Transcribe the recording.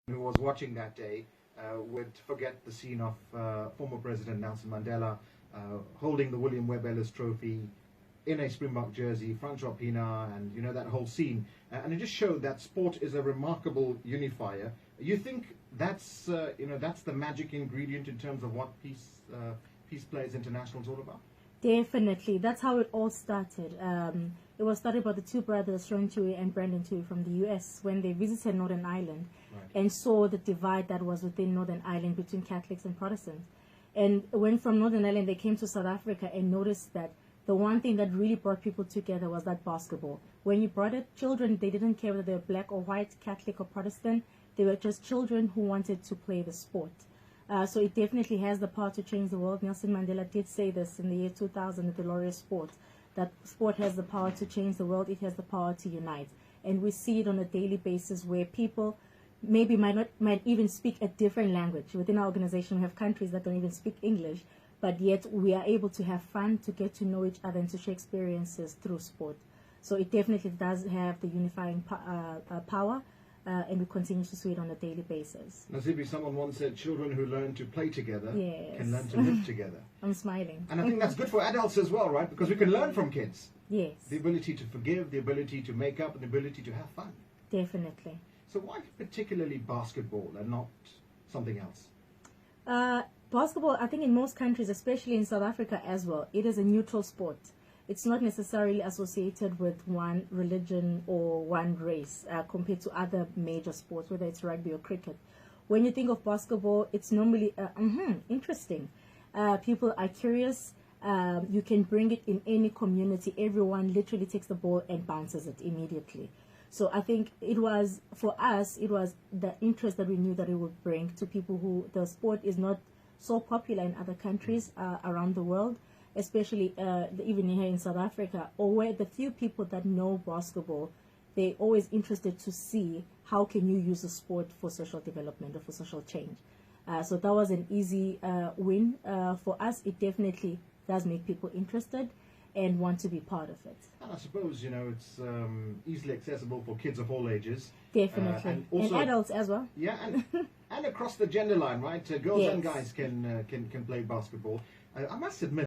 who was watching that day would forget the scene of former President Nelson Mandela holding the William Webb Ellis Trophy in a Springbok jersey, Francois Pienaar, and you know that whole scene. And it just showed that sport is a remarkable unifier. You think that's that's the magic ingredient in terms of what PeacePlayers International is all about? Definitely, that's how it all started. It was started by the two brothers, Sean Tui and Brandon Tui, from the U.S. when they visited Northern Ireland, and saw the divide that was within Northern Ireland between Catholics and Protestants. And when from Northern Ireland they came to South Africa and noticed that the one thing that really brought people together was that basketball. When you brought it, children, they didn't care whether they were black or white, Catholic or Protestant. They were just children who wanted to play the sport. So it definitely has the power to change the world. Nelson Mandela did say this in the year 2000 at the Laureate Sport, that sport has the power to change the world. It has the power to unite. And we see it on a daily basis where people maybe might even speak a different language. Within our organization, we have countries that don't even speak English, but yet we are able to have fun, to get to know each other, and to share experiences through sport. So it definitely does have the unifying power, and we continue to see it on a daily basis. Nasiphi, someone once said children who learn to play together can learn to live together. I'm smiling. And I think that's good for adults as well, right? Because we can learn from kids. Yes. The ability to forgive, the ability to make up, and the ability to have fun. Definitely. So why particularly basketball and not something else? Basketball, I think in most countries, especially in South Africa as well, it is a neutral sport. It's not necessarily associated with one religion or one race compared to other major sports, whether it's rugby or cricket. When you think of basketball, it's normally interesting. People are curious. You can bring it in any community. Everyone literally takes the ball and bounces it immediately. So I think it was, for us, it was the interest that we knew that it would bring to people who the sport is not so popular in other countries around the world, especially even here in South Africa, or where the few people that know basketball, they're always interested to see how can you use the sport for social development or for social change. So that was an easy win for us. It definitely does make people interested and want to be part of it. And I suppose, it's easily accessible for kids of all ages. Definitely. And also, and adults as well. Yeah, and across the gender line, right? Girls and guys can play basketball. I must admit,